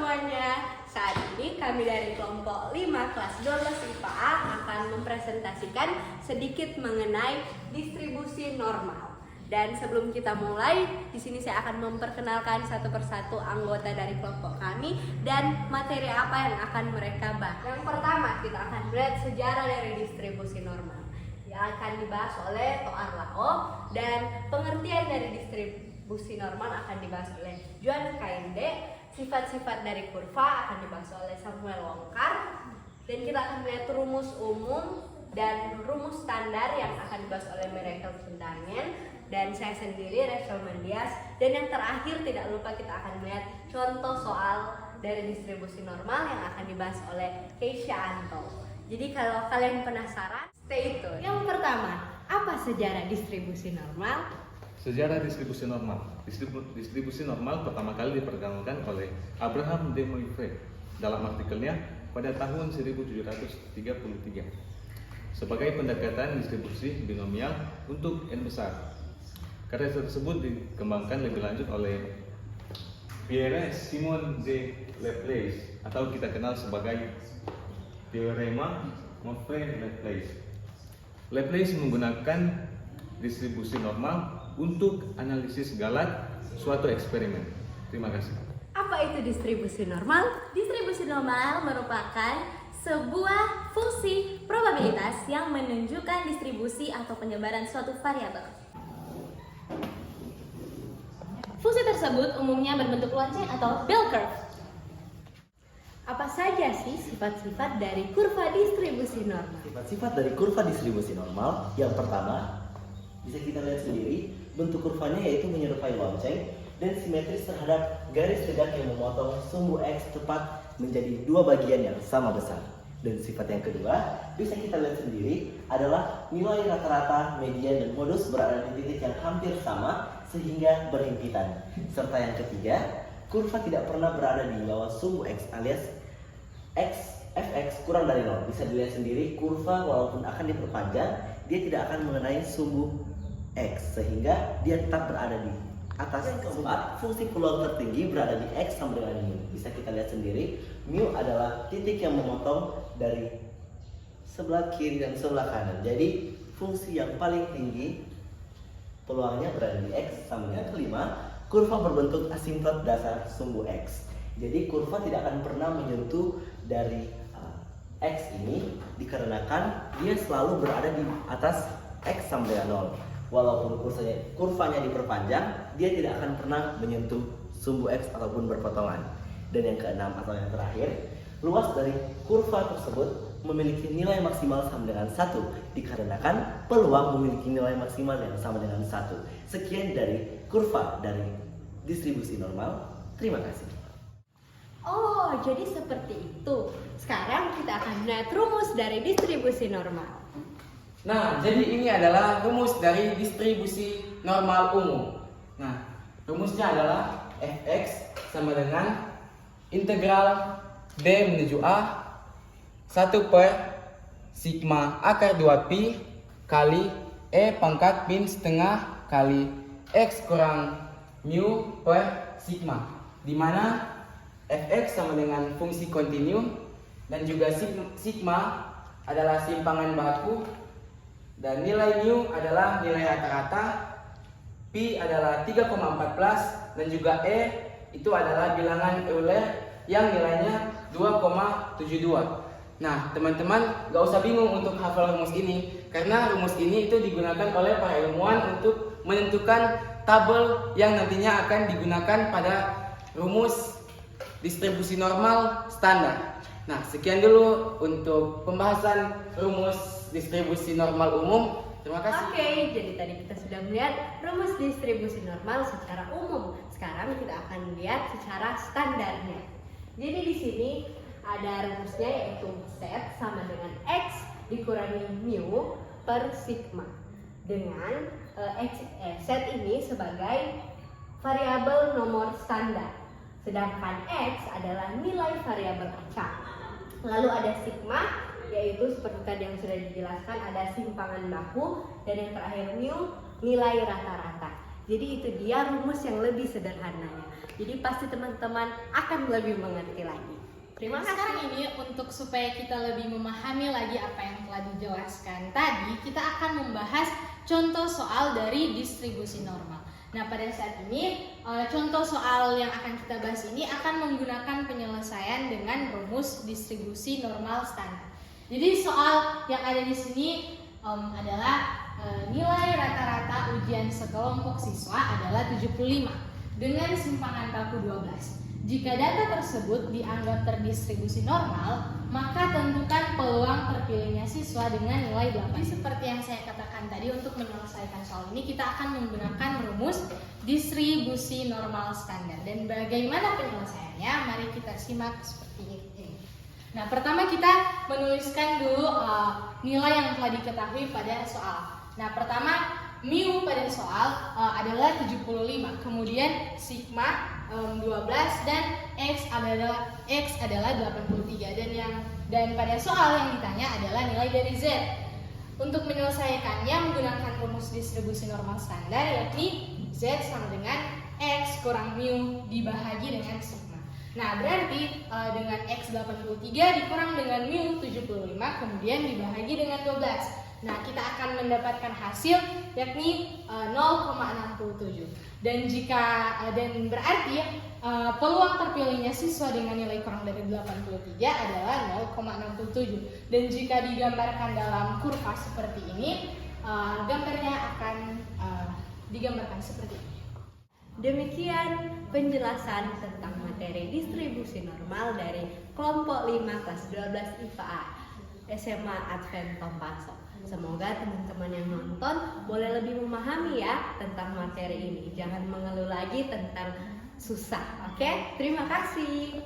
semuanya. Saat ini kami dari kelompok 5 kelas 12 IPA akan mempresentasikan sedikit mengenai distribusi normal. Dan sebelum kita mulai, di sini saya akan memperkenalkan satu persatu anggota dari kelompok kami dan materi apa yang akan mereka bahas. Yang pertama, kita akan melihat sejarah dari distribusi normal yang akan dibahas oleh Toar Lao, dan pengertian dari distribusi normal akan dibahas oleh Juan Kainde. Sifat-sifat dari kurva akan dibahas oleh Samuel Wongkar, dan kita akan melihat rumus umum dan rumus standar yang akan dibahas oleh Miracle Fundangen dan saya sendiri Rachel Mandias. Dan yang terakhir tidak lupa kita akan melihat contoh soal dari distribusi normal yang akan dibahas oleh Keisha Anto. Jadi kalau kalian penasaran, stay tune. Yang pertama, apa sejarah distribusi normal? Sejarah distribusi normal. Distribusi normal pertama kali diperkenalkan oleh Abraham de Moivre dalam artikelnya pada tahun 1733 sebagai pendekatan distribusi binomial untuk n besar. Karya tersebut dikembangkan lebih lanjut oleh Pierre-Simon de Laplace atau kita kenal sebagai Teorema Moivre-Laplace. Laplace menggunakan distribusi normal untuk analisis galat suatu eksperimen. Terima kasih. Apa itu distribusi normal? Distribusi normal merupakan sebuah fungsi probabilitas yang menunjukkan distribusi atau penyebaran suatu variabel. Fungsi tersebut umumnya berbentuk lonceng atau bell curve. Apa saja sih sifat-sifat dari kurva distribusi normal? Sifat-sifat dari kurva distribusi normal, yang pertama bisa kita lihat sendiri, bentuk kurvanya yaitu menyerupai lonceng dan simetris terhadap garis tegak yang memotong sumbu X tepat menjadi dua bagian yang sama besar. Dan sifat yang kedua bisa kita lihat sendiri adalah nilai rata-rata, median, dan modus berada di titik yang hampir sama sehingga berhimpitan. Serta yang ketiga, kurva tidak pernah berada di bawah sumbu X alias fx kurang dari 0. Bisa dilihat sendiri, kurva walaupun akan diperpanjang, dia tidak akan mengenai sumbu X sehingga dia tetap berada di atas. Yang keempat, fungsi peluang tertinggi berada di X sama dengan mu. Bisa kita lihat sendiri, mu adalah titik yang memotong dari sebelah kiri dan sebelah kanan. Jadi fungsi yang paling tinggi peluangnya berada di X sama dengan. Kelima, kurva berbentuk asimtot dasar sumbu X. Jadi kurva tidak akan pernah menyentuh dari X ini dikarenakan dia selalu berada di atas X sama dengan 0. Walaupun kurvanya diperpanjang, dia tidak akan pernah menyentuh sumbu X ataupun berpotongan. Dan yang keenam atau yang terakhir, luas dari kurva tersebut memiliki nilai maksimal sama dengan 1 dikarenakan peluang memiliki nilai maksimal yang sama dengan 1. Sekian dari kurva dari distribusi normal. Terima kasih. Oh, jadi seperti itu. Sekarang kita akan melihat rumus dari distribusi normal. Nah, jadi ini adalah rumus dari distribusi normal umum. Nah, rumusnya adalah fx sama dengan integral b menuju a 1 per sigma akar 2pi kali e pangkat min setengah kali x kurang mu per sigma, di mana fx sama dengan fungsi kontinu dan juga sigma adalah simpangan baku, dan nilai mu adalah nilai rata-rata, pi adalah 3,14, dan juga e itu adalah bilangan Euler yang nilainya 2,72. Nah, teman-teman gak usah bingung untuk hafal rumus ini, karena rumus ini itu digunakan oleh para ilmuwan untuk menentukan tabel yang nantinya akan digunakan pada rumus distribusi normal standar. Nah, sekian dulu untuk pembahasan rumus distribusi normal umum. Terima kasih. Oke, jadi tadi kita sudah melihat rumus distribusi normal secara umum. Sekarang kita akan lihat secara standarnya. Jadi di sini ada rumusnya, yaitu Z sama dengan X dikurangi mu per sigma, dengan Z ini sebagai variabel nomor standar, sedangkan X adalah nilai variabel acak. Lalu ada sigma, yaitu seperti tadi yang sudah dijelaskan, ada simpangan baku, dan yang terakhir mu nilai rata-rata. Jadi itu dia rumus yang lebih sederhananya. Jadi pasti teman-teman akan lebih mengerti lagi. Terima kasih. Sekarang ini untuk supaya kita lebih memahami lagi apa yang telah dijelaskan tadi, kita akan membahas contoh soal dari distribusi normal. Nah, pada saat ini contoh soal yang akan kita bahas ini akan menggunakan penyelesaian dengan rumus distribusi normal standar. Jadi soal yang ada di sini adalah nilai rata-rata ujian sekelompok siswa adalah 75 dengan simpangan baku 12. Jika data tersebut dianggap terdistribusi normal, maka tentukan peluang terpilihnya siswa dengan nilai 8. Jadi seperti yang saya katakan tadi, untuk menyelesaikan soal ini kita akan menggunakan rumus distribusi normal standar. Dan bagaimana penyelesaiannya? Mari kita simak seperti ini. Nah, pertama kita menuliskan dulu nilai yang telah diketahui pada soal. Nah, pertama mu pada soal adalah 75, kemudian sigma 12 dan x adalah 83 dan pada soal yang ditanya adalah nilai dari z. Untuk menyelesaikannya menggunakan rumus distribusi normal standar, yakni z sama dengan x kurang mu dibahagi dengan sigma. Nah, berarti dengan x 83 dikurang dengan mu 75 kemudian dibahagi dengan 12. Nah, kita akan mendapatkan hasil yakni 0,67. Dan berarti peluang terpilihnya siswa dengan nilai kurang dari 83 adalah 0,67. Dan jika digambarkan dalam kurva seperti ini, gambarnya akan digambarkan seperti ini. Demikian penjelasan tentang materi distribusi normal dari kelompok 5 kelas 12 IPA SMA Advent Tompaso. Semoga teman-teman yang nonton boleh lebih memahami ya tentang materi ini. Jangan mengeluh lagi tentang susah. Oke? Terima kasih.